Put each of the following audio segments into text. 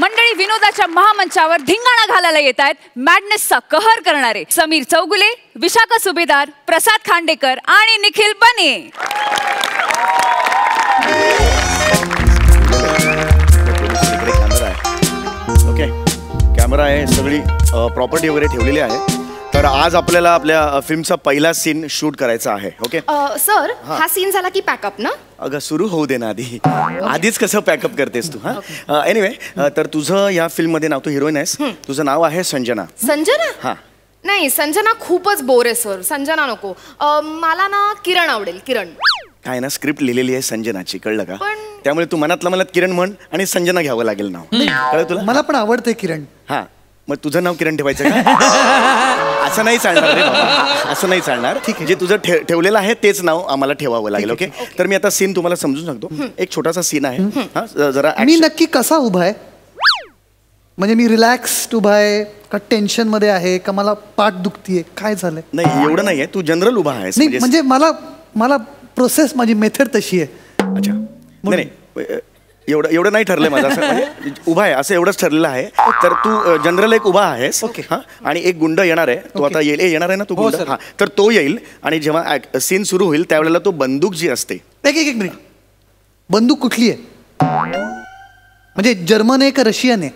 मंडळी विनोदाच्या महामंचावर धिंगाणा घालायला येत आहेत मॅडनेसचा कहर करणारे समीर चौगुले, विशाखा सुभेदार, प्रसाद खांडेकर आणि निखिल बने. ओके, कॅमेरा आहे, सगळी प्रॉपर्टी वगैरे ठेवलेली आहे. तर आज आपल्याला आपल्या फिल्मचा पहिला सीन शूट करायचा आहे. ओके सर, हा सीन झाला की पॅकअप ना? अगं सुरू होऊ दे ना आधी. आधीच कसं पॅकअप करतेस तू? हा एनिवे, तर तुझं या फिल्म मध्ये नाव, तू हिरोईन आहेस, तुझं नाव आहे संजना. संजना? हा नाही, संजना खूपच बोर आहे सर, संजना नको. मला ना किरण आवडेल. किरण काय ना, स्क्रिप्ट लिहिलेली आहे संजनाची, कळलं का? त्यामुळे तू मनातला मनात किरण म्हण आणि संजना घ्यावं लागेल नाव. कळलं तुला? मला पण आवडते किरण. हा, मग तुझं नाव किरण ठेवायचं का? असं नाही चालणार रे बाबा, असं नाही चालणार. ठीक आहे, जे तुझं ठेवलेलं आहे तेच नाव आम्हाला ठेवावं लागेल. ओके, तर मी आता सीन तुम्हाला समजून सांगतो. एक छोटासा सीन आहे. हा, जरा मी नक्की कसा उभा आहे? म्हणजे मी रिलॅक्स्ड उभा आहे का टेन्शन मध्ये आहे का मला पाठ दुखतीये, काय झालंय? नाही, एवढं नाहीये, तू जनरल उभा आहेस. म्हणजे मला प्रोसेस, माझी मेथड तशी आहे. अच्छा, नाही एवढं नाही ठरलंय माझं, असं म्हणजे उभा आहे असं एवढंच ठरलेलं आहे. तर तू जनरल एक उभा आहेस. ओके. हा, आणि एक गुंड येणार आहे. तो आता येणार आहे ना तू गुंड? हा, तर तो येईल आणि जेव्हा सीन सुरू होईल त्यावेळेला तो बंदूक जी असते. एक मिनिट, बंदूक कुठली आहे? म्हणजे जर्मन आहे का रशियन आहे?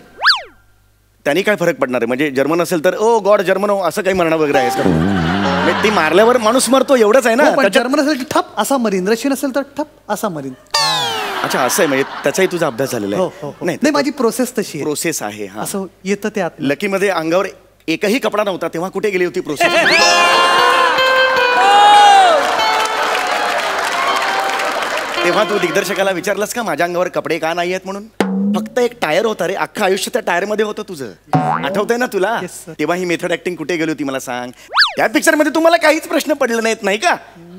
त्यांनी काय फरक पडणार आहे? म्हणजे जर्मन असेल तर ओ गॉड जर्मन हो असं काही म्हणणं वगैरे आहेस का? ती मारल्यावर माणूस मरतो एवढंच आहे ना. जर्मन असेल की ठप असा मरीन, रशियन असेल तर ठप असा मरीन. अच्छा, असं आहे, म्हणजे त्याचाही तुझा अभ्यास झालेला आहे? नाही, माझी प्रोसेस तशी प्रोसेस आहे. हा, असं येतं ते आत. लकी मध्ये अंगावर एकही कपडा नव्हता तेव्हा कुठे गेली होती प्रोसेस? तेव्हा तू दिग्दर्शकाला विचारलंस का माझ्या अंगावर कपडे का नाही आहेत म्हणून? फक्त एक टायर होता रे, अख्खं आयुष्य त्या टायर मध्ये होतं तुझं. आठवतंय ना तुला? तेव्हा ही मेथड ऍक्टिंग कुठे गेली होती मला सांग. त्या पिक्चर मध्ये तुम्हाला काहीच प्रश्न पडले नाहीत, नाही का?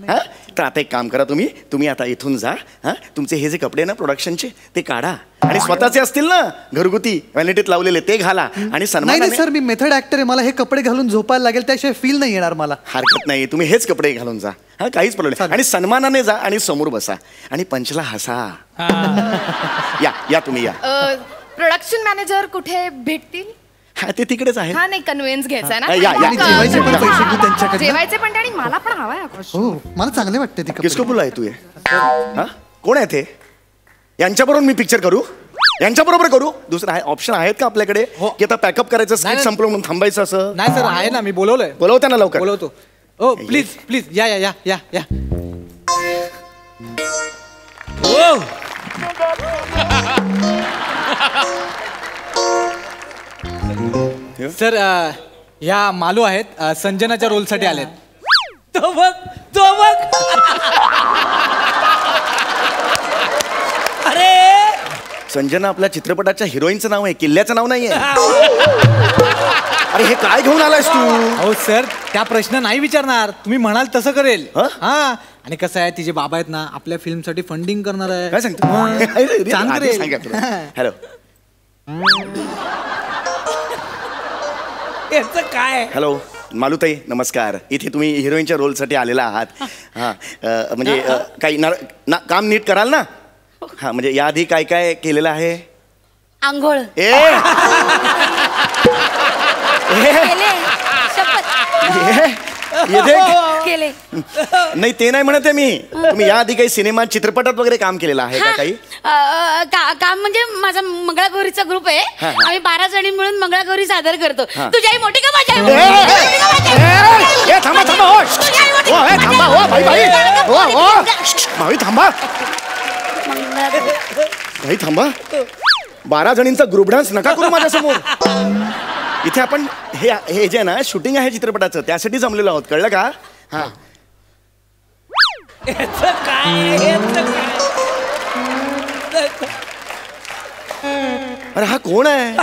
हा, तर आता एक काम करा, तुम्ही आता इथून जा. हा, तुमचे हे जे कपडे ना प्रोडक्शनचे ते काढा आणि स्वतःचे असतील ना घरगुती व्हॅनिटीत लावलेले ते घाला आणि सन्मान. नाही सर, मी मेथड ऍक्टर आहे, मला हे कपडे घालून झोपायला लागेल, त्याशिवाय फील नाही येणार मला. हरकत नाही, तुम्ही हेच कपडे घालून जा. हा, काहीच प्रॉब्लेम नाही. आणि सन्मानाने जा आणि समोर बसा आणि पंचला हसा. या तुम्ही या. प्रोडक्शन मॅनेजर कुठे भेटतील? हा, ते तिकडेच आहे. हा, नाही, कन्व्हिन्स घ्यायचा ना. जेवायचे पण पैसे घेऊ त्यांच्याकडे. जेवायचे पण, आणि मला पण हवाय. हो, मला चांगले वाटते ते. किसको बोला आहे तू? हा, कोण आहे ते? यांच्याबरोबर मी पिक्चर करू? यांच्याबरोबर करू? दुसरं आहे ऑप्शन आहेत का आपल्याकडे की आता पॅकअप करायचं, स्क्रिप्ट संपलं म्हणून थांबायचं असं? नाही सर, आहे ना, मी बोलवलंय. बोलवते ना लवकर. बोलवतो. ओ प्लीज या या या या या. सर, ह्या मालू आहेत, संजनाच्या रोलसाठी आलेत. तो बघ. अरे, संजना आपल्या चित्रपटाच्या हिरोईनचं नाव आहे, किल्ल्याचं नाव नाहीये. अरे हे काय घेऊन आलायस तू? हो सर, त्या प्रश्न नाही विचारणार, तुम्ही म्हणाल तसं करेल. हा, आणि कसं आहे, तिचे बाबा आहेत ना, आपल्या फिल्म साठी फंडिंग करणार आहे. काय सांगतो? हॅलो, काय? हॅलो मालूताई, नमस्कार. इथे तुम्ही हिरोईनच्या रोलसाठी आलेला आहात. हा, म्हणजे काही काम नीट कराल ना? हा, म्हणजे याआधी काय काय केलेलं आहे? आंघोळ केले. नाही, ते नाही म्हणत आहे मी. तुम्ही याआधी काही सिनेमात, चित्रपटात वगैरे काम केलेलं आहे का? काही काम म्हणजे माझा मंगळागौरीचा ग्रुप आहे. आम्ही 12 जणी मिळून मंगळागौरी सादर करतो. तुझी आई मोठी का माझी आई? थांबा. 12 जणींचा ग्रुप डान्स नका करू माझ्यासमोर. इथे आपण हे जे ना शूटिंग आहे चित्रपटाचं, त्यासाठी जमलेलो आहोत, कळलं का? हा, अरे हा कोण आहे?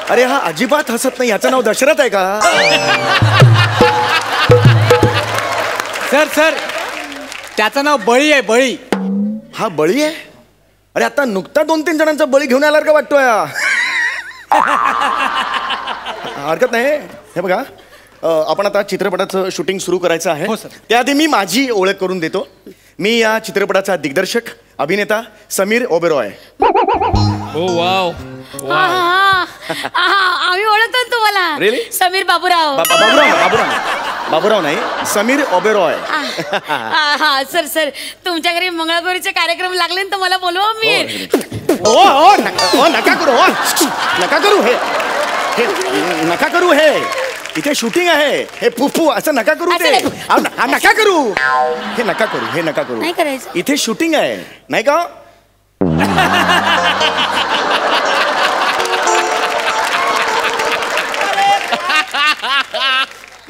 अरे हा अजिबात हसत नाही. याचं नाव दशरथ आहे का? सर, त्याचं नाव बळी आहे. बळी. हा बळी आहे? अरे आता नुकता 2-3 जणांचा बळी घेऊन आला का वाटतोय? हरकत नाही. हे बघा, आपण आता चित्रपटाचं शूटिंग सुरू करायचं आहे. त्याआधी मी माझी ओळख करून देतो. मी या चित्रपटाचा दिग्दर्शक अभिनेता समीर ओबेरॉय. ओ वाव. आम्ही ओळखतो तुम्हाला. Really? समीर बाबूराव. बाबूराव नाही, समीर ओबेरॉय. हा सर सर, तुमच्या घरी मंगळागौरीचे कार्यक्रम लागले तर मला बोलवा मी. नका करू नका करू हे इथे शूटिंग आहे. हे फुफू असं नका करू ते. नका करू हे नका करू नाही करायचं. इथे शूटिंग आहे नाही का.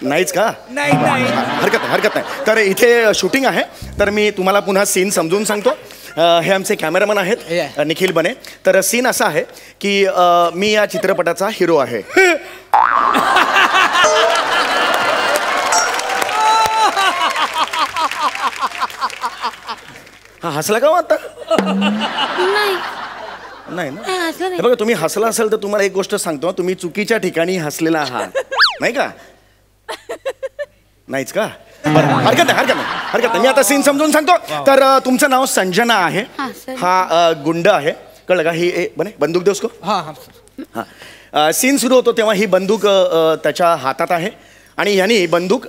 नाहीच का. नाही हरकत नाही. तर इथे शूटिंग आहे, तर मी तुम्हाला पुन्हा सीन समजून सांगतो. हे आमचे कॅमेरामन आहेत निखिल बने. तर सीन असा आहे की मी या चित्रपटाचा हिरो आहे. हा हसला का आता. नाही ना. हे बघा, तुम्ही हसला असेल तर तुम्हाला एक गोष्ट सांगतो, तुम्ही चुकीच्या ठिकाणी हसलेला आहात नाही का. नाहीच का. हरकत नाही. मी आता सीन समजून सांगतो. तर तुमचं नाव संजना आहे. हा गुंड आहे, कळलं का. ही बने बंदूक दे उसको. हा सीन सुरू होतो तेव्हा ही बंदूक त्याच्या हातात आहे आणि ह्यानी बंदूक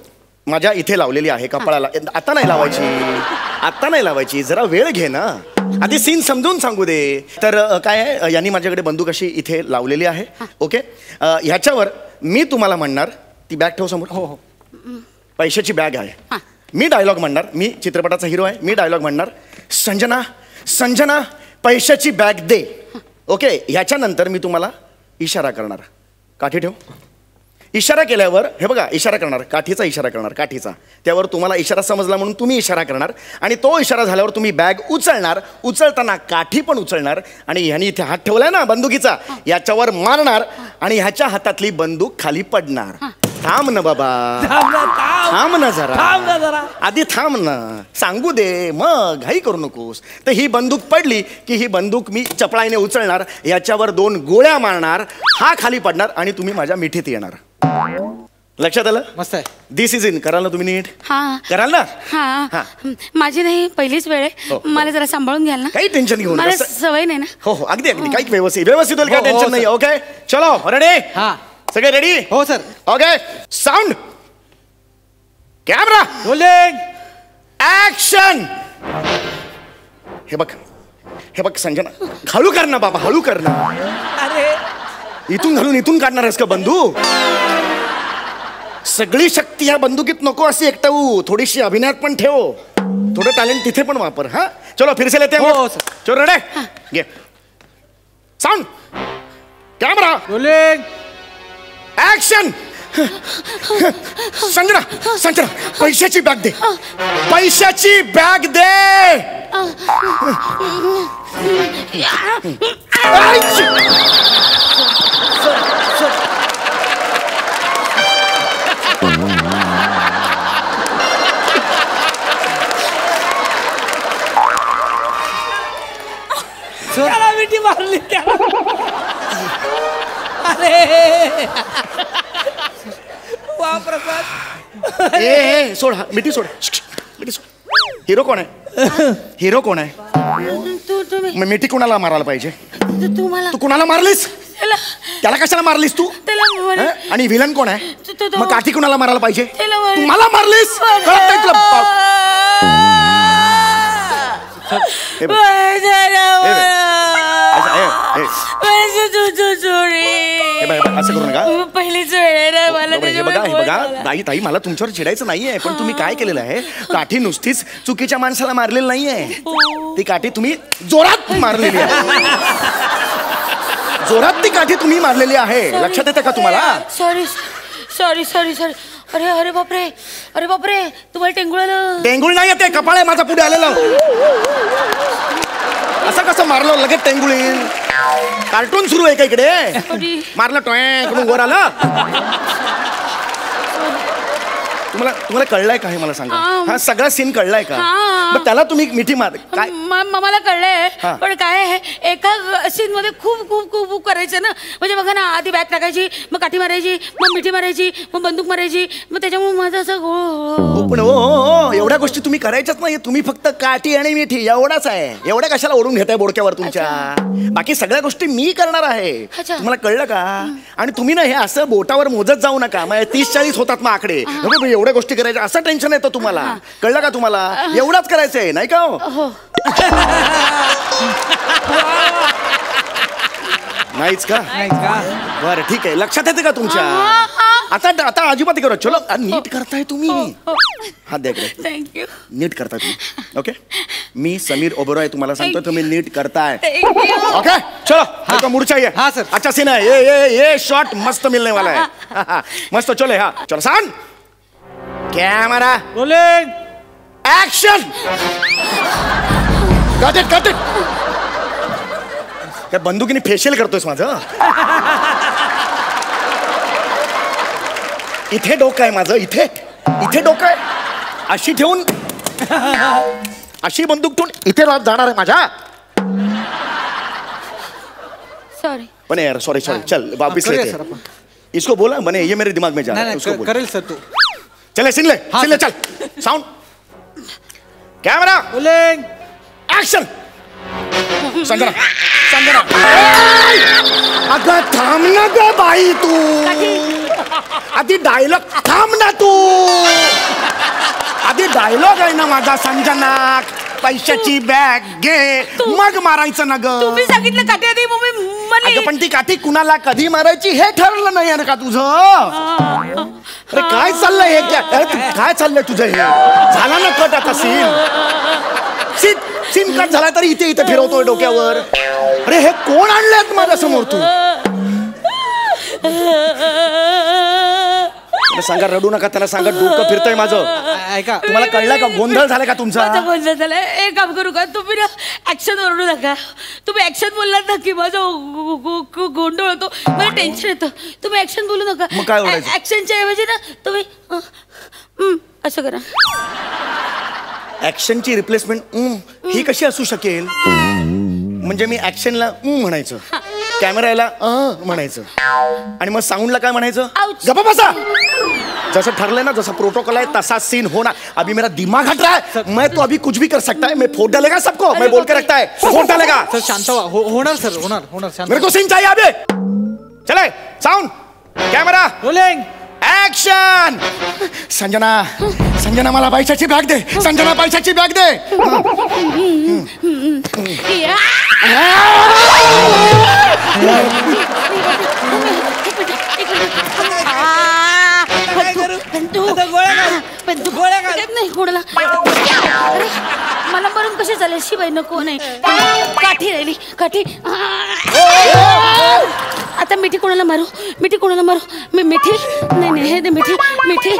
माझ्या इथे लावलेली आहे कपाळाला. आता नाही लावायची, जरा वेळ घे ना, आधी सीन समजून सांगू दे. तर काय आहे, यांनी माझ्याकडे बंदूक अशी इथे लावलेली आहे. ओके, ह्याच्यावर मी तुम्हाला म्हणणार, ती बॅग ठेव समोर. हो. पैशाची बॅग आहे. मी डायलॉग म्हणणार, मी चित्रपटाचा हिरो आहे, मी डायलॉग म्हणणार, संजना पैशाची बॅग दे. ओके, ह्याच्यानंतर मी तुम्हाला इशारा करणार, काठी ठेव. इशारा केल्यावर हे बघा, इशारा करणार, काठीचा इशारा करणार, काठीचा. त्यावर तुम्हाला इशारा समजला म्हणून तुम्ही इशारा करणार आणि तो इशारा झाल्यावर तुम्ही बॅग उचलणार. उचलताना काठी पण उचलणार आणि ह्यानी इथे हात ठेवलाय ना बंदुकीचा, याच्यावर मारणार आणि ह्याच्या हातातली बंदूक खाली पडणार. थांब ना बाबा, थांब ना जरा, आधी थांब ना, सांगू दे, मग घाई करू नकोस. तर ही बंदूक पडली की ही बंदूक मी चपळाईने उचलणार, याच्यावर 2 गोळ्या मारणार, हा खाली पडणार आणि तुम्ही माझ्या मिठीत येणार. लक्षात आलं. मस्त आहे. दिस इज इन. कराल ना तुम्ही नीट. कराल ना. हा, माझी नाही पहिलीच वेळ आहे, मला जरा सांभाळून घ्याल ना. काही टेन्शन घेऊ मला नका. सवय नाही ना. हो अगदी काही व्यवस्थित होईल, काय टेन्शन नाही. ओके चलो रेडी. हा सगळे रेडी. हो sir. Okay, sound, camera, rolling, action. हे बघ संजना, हळू कर ना बाबा, हळू कर ना. अरे इथून घालून इथून काढणार आहेस का बंदूक. सगळी शक्ती ह्या बंदुकीत नको अशी एकटावू, थोडीशी अभिनयात पण ठेव, थोडं टॅलेंट तिथे पण वापर. हा चलो फिर से लेते हैं. हो, चलो रेडी. घे sound, camera, rolling, action. Sanjana पैशाची बॅग दे, पैशाची बॅग दे. त्याला मिठी मारली त्याला. अरे वा प्रसाद. ए सोड, मिठी सोड, मिठी सोड. हिरो कोण आहे, हिरो कोण आहे. तुम्ही मिठी कुणाला मारायला पाहिजे. तुम्हाला. तू कुणाला मारलीस, त्याला कशाला मारलीस तू. आणि विलन कोण आहे, मग काठी कुणाला मारायला पाहिजे. तू मला मारलीस, कळत नाही तुला. असं करू नका. पहिलीच वेळ आहे मला. हे बघा ताई, मला तुमच्यावर चिडायचं नाहीये, पण तुम्ही काय केलेलं आहे, काठी नुसतीच चुकीच्या माणसाला मारलेली नाहीये, ती काठी तुम्ही जोरात मारलेली आहे. जोरात ती काठी तुम्ही मारलेली आहे, लक्षात येतं का तुम्हाला. सॉरी. अरे बापरे, तुम्हाला टेंगुळ नाही येते, कपाळ आहे माझा पुढे आलेला. असं कसं मारलं लगेच टेंगुळ येईल. कार्टून सुरू आहे का इकडे. मारलं टॉय कडून वर आलं. तुम्हाला कळलंय का हे मला सांगा. हा सगळा सीन कळलाय का. मग त्याला तुम्ही मिठी मार काय. मला कळलंय, पण काय एका सीन मध्ये खूप खूप खूप खूप करायचं ना. म्हणजे बघा ना, आधी बॅग टाकायची, मग काठी मारायची, मग मिठी मारायची, मग बंदूक मारायची, मग त्याच्यामुळे माझं असं पण हो एवढ्या गोष्टी तुम्ही करायच्याच नाही. तुम्ही फक्त काठी आणि मिठी एवढाच आहे. एवढ्या कशाला ओढून घेताय बोडक्यावर तुमच्या? बाकी सगळ्या गोष्टी मी करणार आहे. तुम्हाला कळलं का? आणि तुम्ही ना हे असं बोटावर मोजत जाऊ नका. मग 30-40 होतात मग आकडे. एवढ्या गोष्टी करायच्या असं टेन्शन येतं तुम्हाला. कळलं का तुम्हाला? एवढाच करायचंय नाही का? नाहीच का? बरं ठीक आहे. लक्षात येते का तुमच्या? आता अजिबात करू. चलो नीट करताय तुम्ही. हात द्या इकडे. थँक्यू. नीट करताय तुम्ही. ओके. मी समीर ओबेरॉय तुम्हाला सांगतो तुम्ही नीट करताय. Thank ओके चलो आपका मूड चाहिए. हाँ सर. अच्छा सीन है. ये शॉट मस्त मिलने वाला है. मस्त चले. हाँ चलो San camera rolling action. Cut it cut it. काय बंदुकीने फेशियल करतोयस माझं? इथे डोकं आहे माझं. इथे इथे डोकं आहे. अशी ठेवून अशी बंदूक ठेवून इथे जाणार आहे माझ्या. सॉरी. बने यार सॉरी सॉरी. चल वापिस करिए लेते सर हैं. अपन. इसको बोला बने ये मेरे दिमाग में जा रहा है. उसको नाही बोल. करेल सर तू. चले सीन ले चल. Sound camera rolling action. Sanjana Sanjana अगं थांब ना ग बाई तू. आधी डायलॉग थांब ना तू. आधी डायलॉग आहे ना माझा. संजना पैशाची बॅग घे मग मारायचं ना ग. तुम्ही सांगितलं काठी आधी मग मी म्हणले. अगं पण ती काठी कुणाला कधी मारायची हे ठरलं नाही ना का तुझं? अरे काय चाललंय हे? काय चाललंय तुझं हे? झाला ना कट आता सीन सीन कट झाला तरी इथे इथे फिरवतोय डोक्यावर. अरे हे कोण आणलंय माझ्या समोर तू? सांगा रडू नका. त्याला सांगा डोकं फिरतंय माझं. ऐका तुम्हाला कळलं का? गोंधळ झाला का तुमचा? माझा गोंधळ झालाय. एक काम करू का तुम्ही ना ऍक्शन ओरडू नका. तुम्ही ऍक्शन बोललात ना की माझा गोंधळ होतो. मला टेन्शन येतं. तुम्ही ऍक्शन बोलू नका. मग काय ओरडायचं? ऍक्शनच्या ऐवजी ना तुम्ही असं करा. ऍक्शनची रिप्लेसमेंट ही कशी असू शकेल? म्हणजे मी ऍक्शनला म्हणायचं, कॅमेराला म्हणायचं आणि मग साऊंडला काय म्हणायचं? गप्पा बसा. जैसा ठरले ना, जैसा प्रोटोकॉल है तसा सीन होना. अभी मेरा दिमाग हट रहा है. मैं तो अभी कुछ भी कर सकता है. मैं फोड़ डालेगा सबको. मैं बोल के रखता है फोड़ डालेगा. सर शांत व्हा. होणार सर होणार शांत. मेरे को सीन चाहिए अभी. चले sound camera rolling action. Sanjana Sanjana मला पैशाची बॅग दे. संजना पैशाची बॅग दे. नाही कोणाला. अरे मला मरून कशी चालेल? शिवाय नको नाही. काठी राहिली काठी. आता मिठी कोणाला मारू? मिठी कोणाला मारू? मी मिठी नाही हे मिठी मिठी.